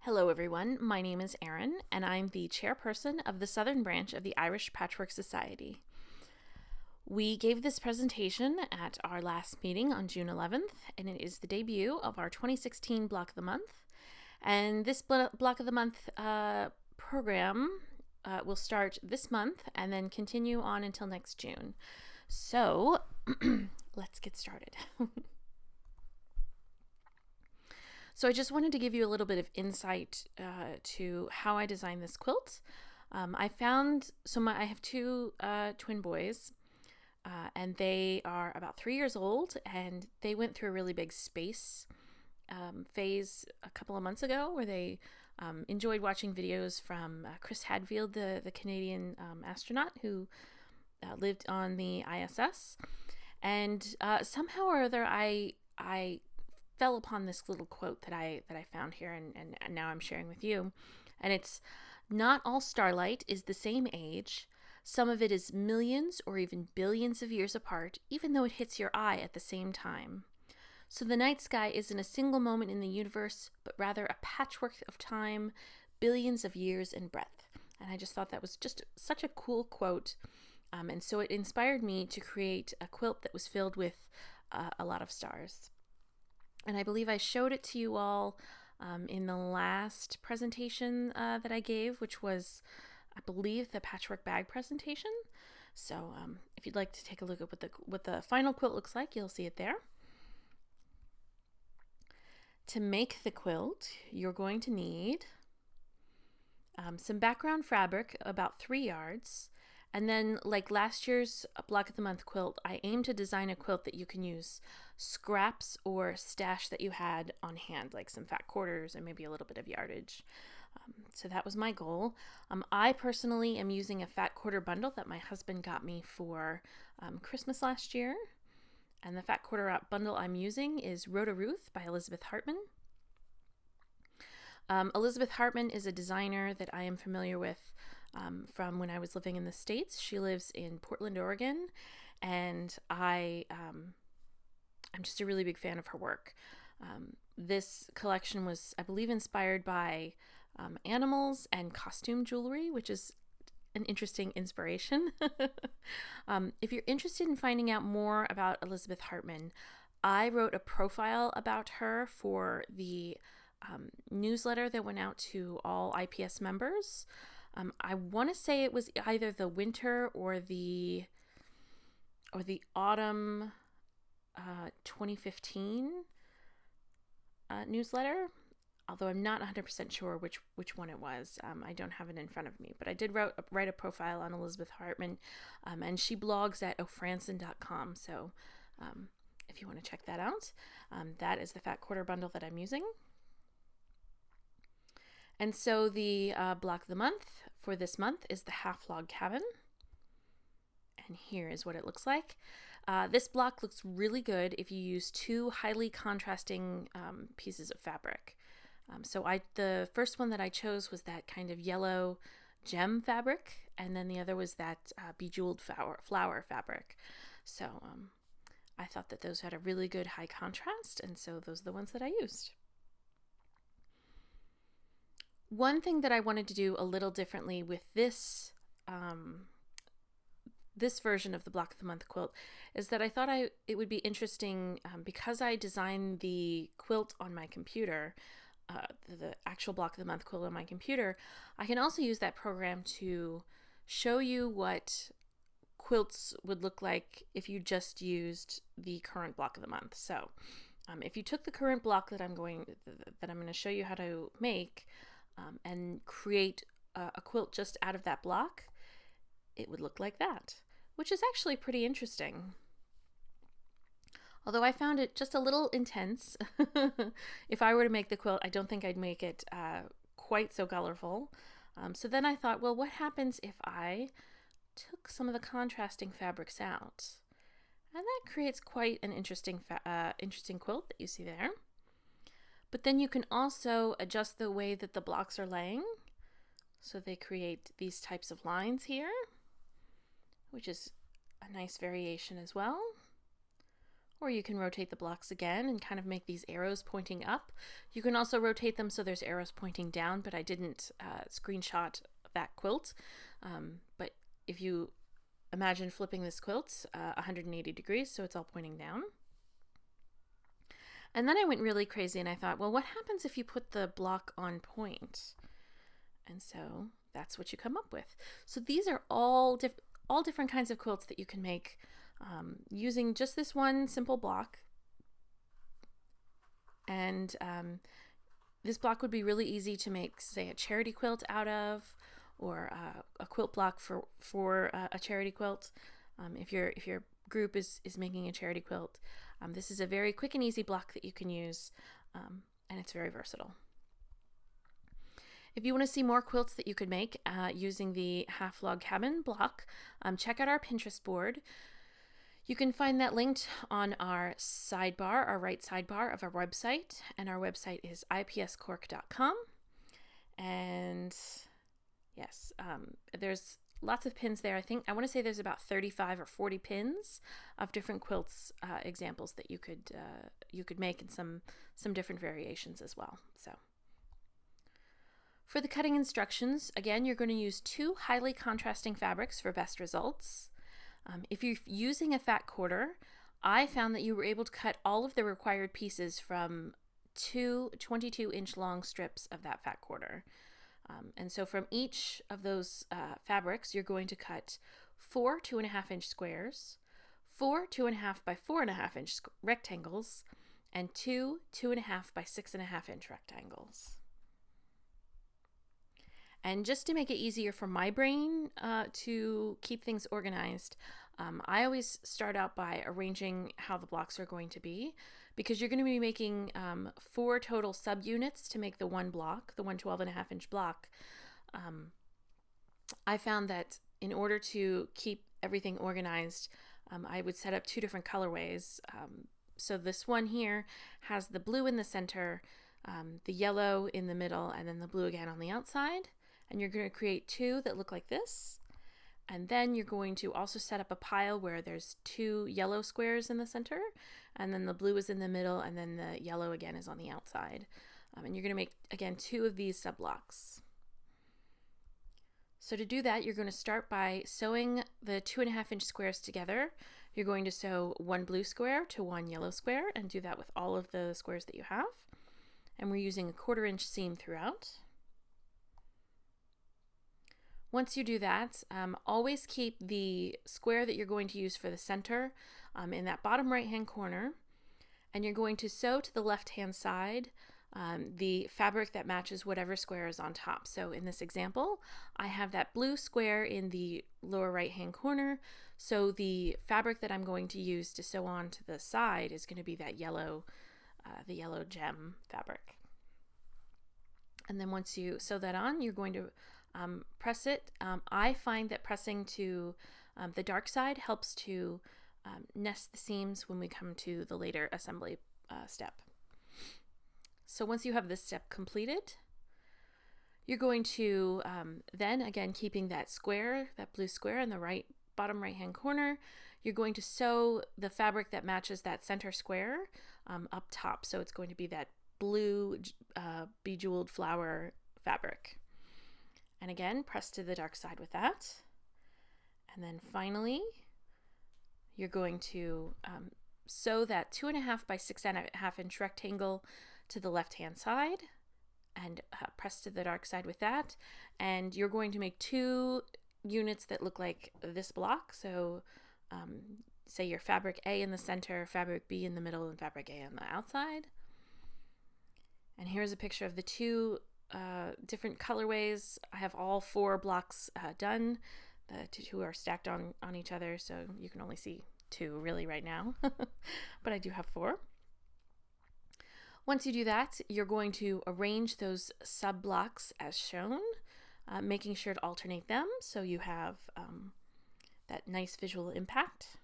Hello everyone, my name is Erin, and I'm the chairperson of the Southern Branch of the Irish Patchwork Society. We gave this presentation at our last meeting on June 11th, and it is the debut of our 2016 Block of the Month. And this Block of the Month program will start this month and then continue on until next June. So let's get started. So I just wanted to give you a little bit of insight to how I designed this quilt. I have two twin boys, and they are about 3 years old, and they went through a really big space phase a couple of months ago where they enjoyed watching videos from Chris Hadfield, the Canadian astronaut who lived on the ISS. And somehow or other, I fell upon this little quote that I found here, and now I'm sharing with you. And it's, "Not all starlight is the same age. Some of it is millions or even billions of years apart, even though it hits your eye at the same time. So the night sky isn't a single moment in the universe, but rather a patchwork of time, billions of years in breadth." And I just thought that was just such a cool quote. And so it inspired me to create a quilt that was filled with a lot of stars. And I believe I showed it to you all in the last presentation that I gave, which was, I believe, the patchwork bag presentation. So if you'd like to take a look at what the final quilt looks like, you'll see it there. To make the quilt, you're going to need some background fabric, about 3 yards. And then, like last year's Block of the Month quilt, I aim to design a quilt that you can use scraps or stash that you had on hand, like some fat quarters and maybe a little bit of yardage. So that was my goal. I personally am using a fat quarter bundle that my husband got me for Christmas last year. And the fat quarter bundle I'm using is Rhoda Ruth by Elizabeth Hartman. Elizabeth Hartman is a designer that I am familiar with from when I was living in the States. She lives in Portland, Oregon, and I'm just a really big fan of her work. This collection was, I believe, inspired by animals and costume jewelry, which is an interesting inspiration. If you're interested in finding out more about Elizabeth Hartman, I wrote a profile about her for the newsletter that went out to all IPS members. I want to say it was either the winter or the autumn 2015 newsletter, although I'm not 100% sure which one it was. I don't have it in front of me, but I did write a profile on Elizabeth Hartman, and she blogs at ofranson.com. So if you want to check that out, that is the fat quarter bundle that I'm using. And so the Block of the Month for this month is the half log cabin. And here is what it looks like. This block looks really good if you use two highly contrasting pieces of fabric. So the first one that I chose was that kind of yellow gem fabric, and then the other was that bejeweled flower fabric. So I thought that those had a really good high contrast, and so those are the ones that I used. One thing that I wanted to do a little differently with this version of the Block of the Month quilt is that I thought it would be interesting, because I designed the quilt on my computer, the actual Block of the Month quilt on my computer. I can also use that program to show you what quilts would look like if you just used the current Block of the Month. So if you took the current block that I'm going to show you how to make, and create a quilt just out of that block, it would look like that, which is actually pretty interesting. Although I found it just a little intense. If I were to make the quilt, I don't think I'd make it quite so colorful. So then I thought, well, what happens if I took some of the contrasting fabrics out? And that creates quite an interesting quilt that you see there. But then you can also adjust the way that the blocks are laying. So they create these types of lines here, which is a nice variation as well. or you can rotate the blocks again and kind of make these arrows pointing up. You can also rotate them so there's arrows pointing down, but I didn't screenshot that quilt. But if you imagine flipping this quilt 180 degrees, so it's all pointing down. And then I went really crazy and I thought, well, what happens if you put the block on point? And so that's what you come up with. So these are all different kinds of quilts that you can make using just this one simple block. And this block would be really easy to make, say, a charity quilt out of, or a quilt block for a charity quilt. If your group is making a charity quilt, this is a very quick and easy block that you can use, and it's very versatile. If you want to see more quilts that you could make using the half log cabin block, check out our Pinterest board. You can find that linked on our sidebar, our right sidebar of our website, and our website is ipscork.com. And yes, there's lots of pins there. I want to say there's about 35 or 40 pins of different quilts examples that you could make, and some different variations as well. So for the cutting instructions, again, you're going to use 2 highly contrasting fabrics for best results. If you're using a fat quarter, I found that you were able to cut all of the required pieces from 2 22-inch long strips of that fat quarter. And so from each of those fabrics, you're going to cut 4 2.5-inch squares, 4 2.5 by 4.5-inch rectangles, and 2 2.5 by 6.5-inch rectangles. And just to make it easier for my brain to keep things organized, I always start out by arranging how the blocks are going to be, because you're going to be making 4 total subunits to make the one block, the one 12.5-inch block. I found that in order to keep everything organized, I would set up 2 different colorways. So this one here has the blue in the center, the yellow in the middle, and then the blue again on the outside. And you're going to create 2 that look like this. And then you're going to also set up a pile where there's 2 yellow squares in the center, and then the blue is in the middle, and then the yellow again is on the outside. And you're going to make, again, 2 of these subblocks. So to do that, you're going to start by sewing the 2.5-inch squares together. You're going to sew 1 blue square to 1 yellow square, and do that with all of the squares that you have. And we're using a 1/4-inch seam throughout. Once you do that, always keep the square that you're going to use for the center in that bottom right-hand corner, and you're going to sew to the left-hand side the fabric that matches whatever square is on top. So in this example, I have that blue square in the lower right-hand corner, so the fabric that I'm going to use to sew on to the side is going to be that yellow, the yellow gem fabric. And then once you sew that on, you're going to press it. I find that pressing to the dark side helps to nest the seams when we come to the later assembly step. So once you have this step completed, you're going to then, again, keeping that square, that blue square in the bottom right hand corner, you're going to sew the fabric that matches that center square up top. So it's going to be that blue bejeweled flower fabric. And again, press to the dark side with that. And then finally, you're going to sew that 2.5 by 6.5-inch rectangle to the left-hand side, and press to the dark side with that. And you're going to make 2 units that look like this block. So say your fabric A in the center, fabric B in the middle, and fabric A on the outside. And here's a picture of the 2 different colorways. I have all 4 blocks done. The 2 are stacked on each other, so you can only see 2 really right now, but I do have 4. Once you do that, you're going to arrange those sub blocks as shown, making sure to alternate them so you have that nice visual impact.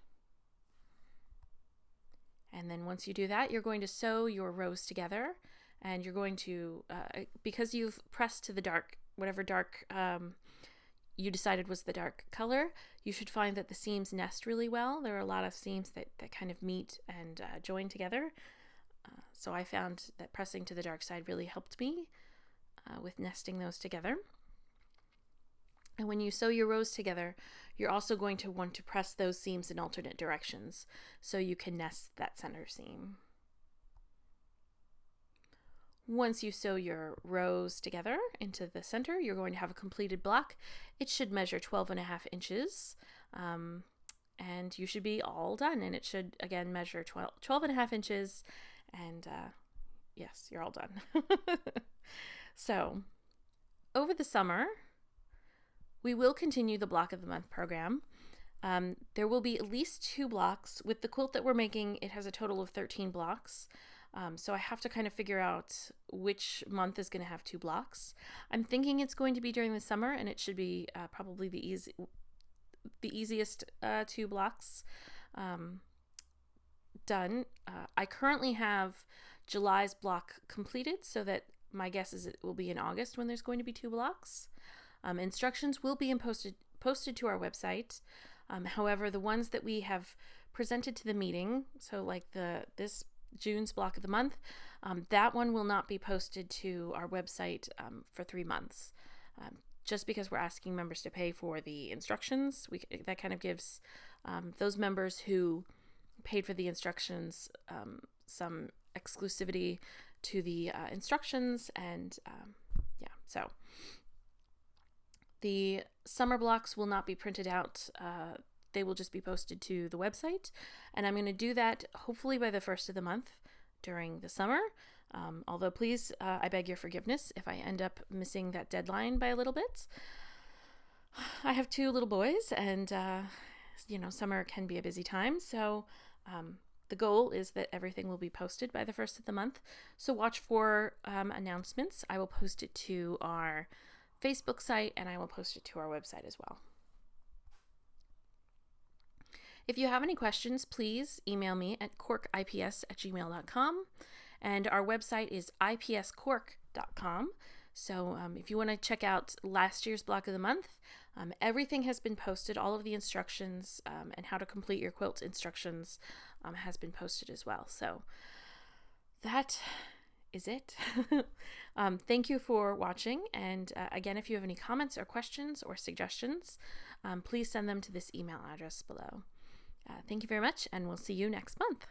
And then once you do that, you're going to sew your rows together. And you're going to, because you've pressed to the dark, whatever dark you decided was the dark color, you should find that the seams nest really well. There are a lot of seams that kind of meet and join together. So I found that pressing to the dark side really helped me with nesting those together. And when you sew your rows together, you're also going to want to press those seams in alternate directions so you can nest that center seam. Once you sew your rows together into the center, you're going to have a completed block. It should measure 12.5 inches, and you should be all done. And it should, again, measure 12.5 inches, and yes, you're all done. So, over the summer, we will continue the Block of the Month program. There will be at least 2 blocks. With the quilt that we're making, it has a total of 13 blocks. So I have to kind of figure out which month is going to have 2 blocks. I'm thinking it's going to be during the summer, and it should be probably the easiest 2 blocks done. I currently have July's block completed, so that my guess is it will be in August when there's going to be 2 blocks. Instructions will be posted to our website. However, the ones that we have presented to the meeting, so like this June's block of the month, that one will not be posted to our website for 3 months. Just because we're asking members to pay for the instructions, that kind of gives those members who paid for the instructions some exclusivity to the instructions, and yeah, so the summer blocks will not be printed out. They will just be posted to the website, and I'm going to do that hopefully by the 1st of the month during the summer. Although please, I beg your forgiveness if I end up missing that deadline by a little bit. I have 2 little boys, and summer can be a busy time, so the goal is that everything will be posted by the 1st of the month. So watch for announcements. I will post it to our Facebook site, and I will post it to our website as well. If you have any questions, please email me at corkips@gmail.com, and our website is ipscork.com. So if you want to check out last year's block of the month, everything has been posted. All of the instructions and how to complete your quilt instructions has been posted as well. So that is it. Thank you for watching, and again, if you have any comments or questions or suggestions, please send them to this email address below. Thank you very much, and we'll see you next month.